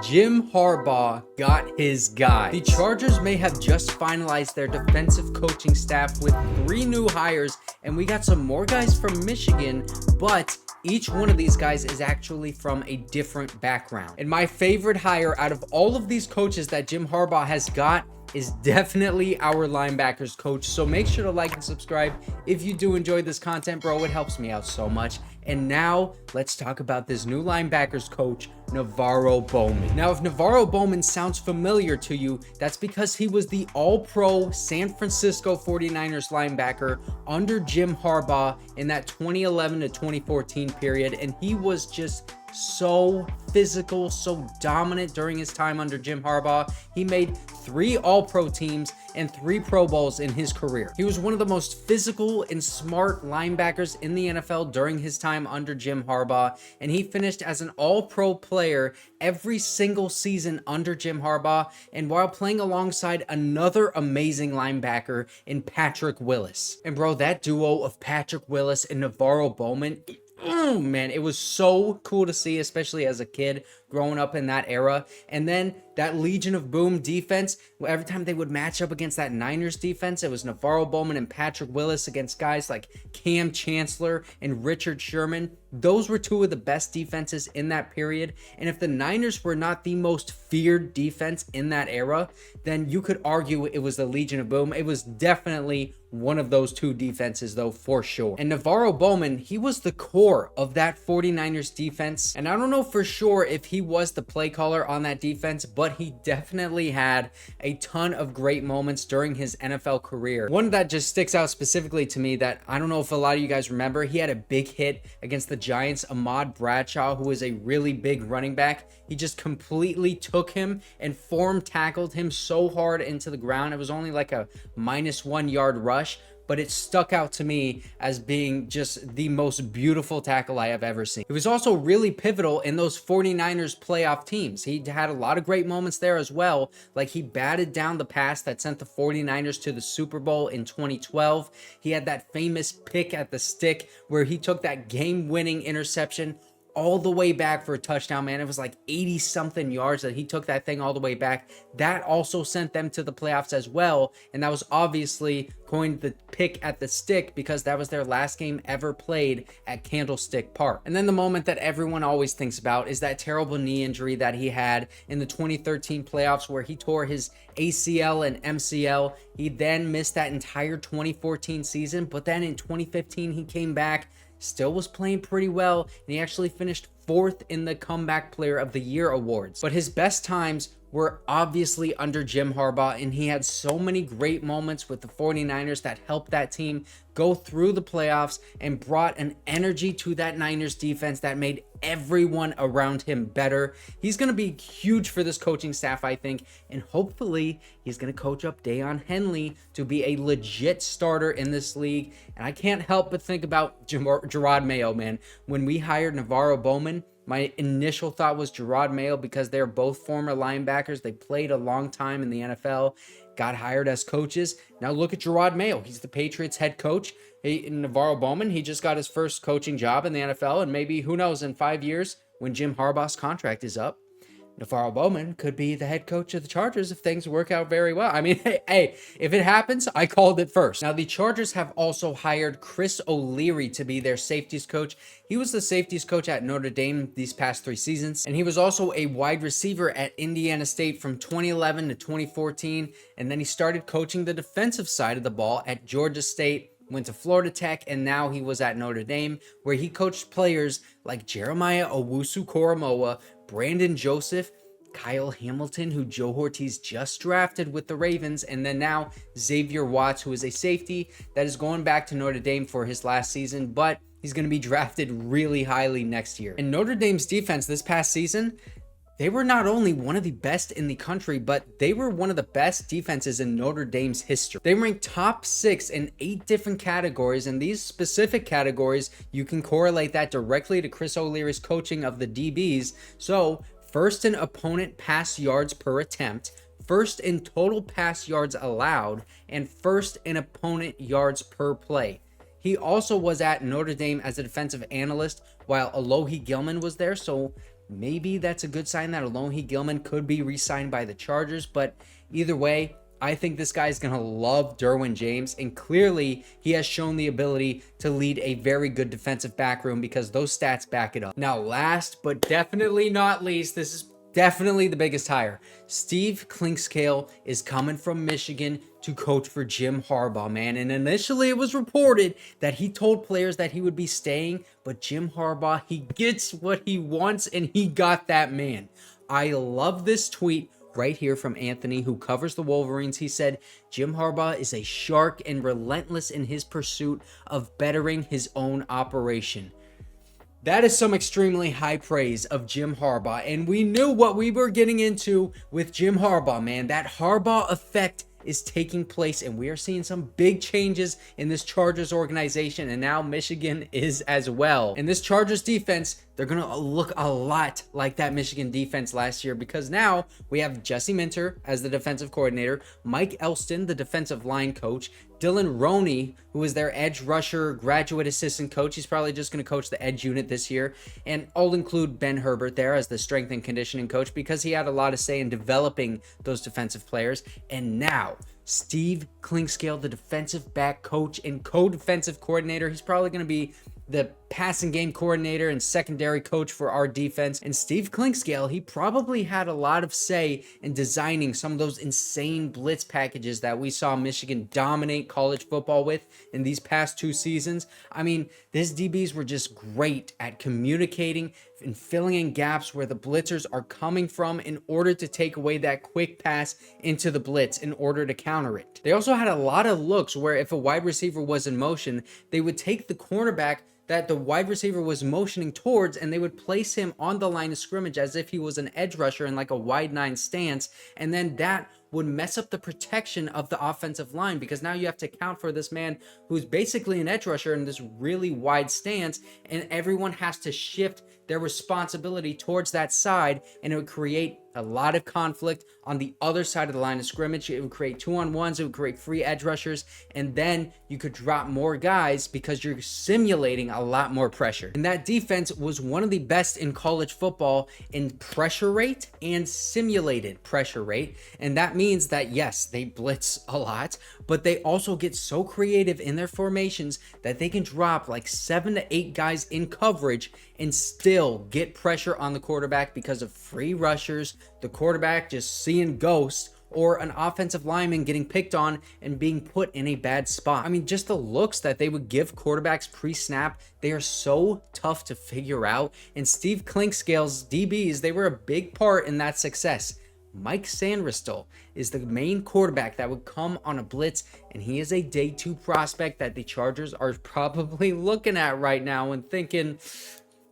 Jim Harbaugh got his guy. The Chargers may have just finalized their defensive coaching staff with 3 new hires, and we got some more guys from Michigan, but each one of these guys is actually from a different background. And my favorite hire out of all of these coaches that Jim Harbaugh has got is definitely our linebackers coach. So make sure to like and subscribe if you do enjoy this content, bro. It helps me out so much. And now let's talk about this new linebackers coach, NaVorro Bowman. Now, if NaVorro Bowman sounds familiar to you, that's because he was the all-pro San Francisco 49ers linebacker under Jim Harbaugh in that 2011 to 2014 period. And he was just so physical, so dominant during his time under Jim Harbaugh. He made 3 all-pro teams and 3 Pro Bowls in his career. He was one of the most physical and smart linebackers in the NFL during his time under Jim Harbaugh, and he finished as an all-pro player every single season under Jim Harbaugh, and while playing alongside another amazing linebacker in Patrick Willis. And bro, that duo of Patrick Willis and NaVorro Bowman, oh man, it was so cool to see, especially as a kid growing up in that era. And then that Legion of Boom defense, every time they would match up against that Niners defense, it was NaVorro Bowman and Patrick Willis against guys like Cam Chancellor and Richard Sherman. Those were 2 of the best defenses in that period. And if the Niners were not the most feared defense in that era, then you could argue it was the Legion of Boom. It was definitely one of those 2 defenses, though, for sure. And NaVorro Bowman, he was the core of that 49ers defense. And I don't know for sure if he was the play caller on that defense, but he definitely had a ton of great moments during his NFL career. One that just sticks out specifically to me that I don't know if a lot of you guys remember, he had a big hit against the Giants, Ahmad Bradshaw, who was a really big running back. He just completely took him and form tackled him so hard into the ground. It was only like a -1 yard rush, but it stuck out to me as being just the most beautiful tackle I have ever seen. He was also really pivotal in those 49ers playoff teams. He had a lot of great moments there as well. Like he batted down the pass that sent the 49ers to the Super Bowl in 2012. He had that famous pick at the stick where he took that game-winning interception all the way back for a touchdown, man. It was like 80 something yards that he took that thing all the way back. That also sent them to the playoffs as well. And that was obviously coined the pick at the stick because that was their last game ever played at Candlestick Park. And then the moment that everyone always thinks about is that terrible knee injury that he had in the 2013 playoffs where he tore his ACL and MCL. He then missed that entire 2014 season, but then in 2015 he came back, still was playing pretty well, and he actually finished 4th in the Comeback Player of the Year awards. But his best times were obviously under Jim Harbaugh, and he had so many great moments with the 49ers that helped that team go through the playoffs and brought an energy to that Niners defense that made everyone around him better. He's going to be huge for this coaching staff, I think, and hopefully he's going to coach up Deion Henley to be a legit starter in this league. And I can't help but think about Gerard Mayo, man. When we hired NaVorro Bowman, my initial thought was Gerard Mayo because they're both former linebackers. They played a long time in the NFL, got hired as coaches. Now look at Gerard Mayo. He's the Patriots head coach. NaVorro Bowman, he just got his first coaching job in the NFL, and maybe, who knows, in 5 years when Jim Harbaugh's contract is up, NaVorro Bowman could be the head coach of the Chargers if things work out very well. I mean, hey, if it happens, I called it first. Now, the Chargers have also hired Chris O'Leary to be their safeties coach. He was the safeties coach at Notre Dame these past 3 seasons, and he was also a wide receiver at Indiana State from 2011 to 2014, and then he started coaching the defensive side of the ball at Georgia State, went to Florida Tech, and now he was at Notre Dame, where he coached players like Jeremiah Owusu-Koramoah, Brandon Joseph, Kyle Hamilton, who Joe Hortiz just drafted with the Ravens, and then now Xavier Watts, who is a safety that is going back to Notre Dame for his last season, but he's going to be drafted really highly next year. And Notre Dame's defense this past season, they were not only one of the best in the country, but they were one of the best defenses in Notre Dame's history. They ranked top 6 in 8 different categories, and these specific categories, you can correlate that directly to Chris O'Leary's coaching of the DBs. So, first in opponent pass yards per attempt, first in total pass yards allowed, and first in opponent yards per play. He also was at Notre Dame as a defensive analyst while Alohi Gilman was there, so maybe that's a good sign that Alohi Gilman could be re-signed by the Chargers. But either way, I think this guy is going to love Derwin James, and clearly he has shown the ability to lead a very good defensive back room because those stats back it up. Now, last but definitely not least, this is definitely the biggest hire. Steve Clinkscale is coming from Michigan to coach for Jim Harbaugh, man. And initially it was reported that he told players that he would be staying, but Jim Harbaugh, he gets what he wants, and he got that man. I love this tweet right here from Anthony, who covers the Wolverines. He said, Jim Harbaugh is a shark and relentless in his pursuit of bettering his own operation. That is some extremely high praise of Jim Harbaugh, and we knew what we were getting into with Jim Harbaugh, man. That Harbaugh effect is taking place, and we are seeing some big changes in this Chargers organization, and now Michigan is as well. And this Chargers defense, they're going to look a lot like that Michigan defense last year, because now we have Jesse Minter as the defensive coordinator, Mike Elston, the defensive line coach, Dylan Roney, who is their edge rusher graduate assistant coach. He's probably just going to coach the edge unit this year. And I'll include Ben Herbert there as the strength and conditioning coach because he had a lot to say in developing those defensive players. And now Steve Clinkscale, the defensive back coach and co-defensive coordinator. He's probably going to be the passing game coordinator and secondary coach for our defense. And Steve Clinkscale, he probably had a lot of say in designing some of those insane blitz packages that we saw Michigan dominate college football with in these past 2 seasons. I mean, these DBs were just great at communicating and filling in gaps where the blitzers are coming from in order to take away that quick pass into the blitz in order to counter it. They also had a lot of looks where if a wide receiver was in motion, they would take the cornerback that the wide receiver was motioning towards, and they would place him on the line of scrimmage as if he was an edge rusher in like a wide 9 stance, and then that would mess up the protection of the offensive line because now you have to account for this man who's basically an edge rusher in this really wide stance, and everyone has to shift their responsibility towards that side, and it would create a lot of conflict on the other side of the line of scrimmage. It would create 2-on-1s, it would create free edge rushers, and then you could drop more guys because you're simulating a lot more pressure. And that defense was one of the best in college football in pressure rate and simulated pressure rate. And that means that yes, they blitz a lot, but they also get so creative in their formations that they can drop like 7 to 8 guys in coverage and still get pressure on the quarterback because of free rushers, the quarterback just seeing ghosts, or an offensive lineman getting picked on and being put in a bad spot. I mean, just the looks that they would give quarterbacks pre-snap, they are so tough to figure out. And Steve Clinkscale's DBs, they were a big part in that success. Mike Sanristil is the main quarterback that would come on a blitz, and he is a day 2 prospect that the Chargers are probably looking at right now and thinking,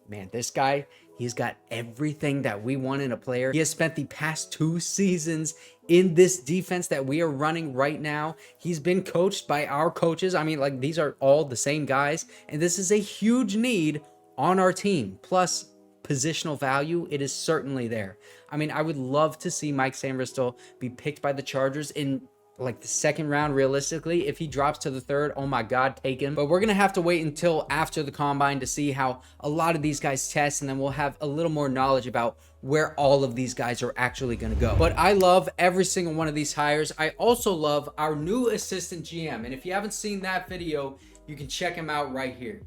man, this guy, he's got everything that we want in a player. He has spent the past 2 seasons in this defense that we are running right now. He's been coached by our coaches. I mean, like, these are all the same guys, and this is a huge need on our team. Plus, positional value, it is certainly there. I mean, I would love to see Mike Sanristil be picked by the Chargers in like the 2nd round. Realistically, if he drops to the 3rd, oh my god, take him. But we're gonna have to wait until after the combine to see how a lot of these guys test, and then we'll have a little more knowledge about where all of these guys are actually gonna go. But I love every single one of these hires. I also love our new assistant GM, and if you haven't seen that video, you can check him out right here.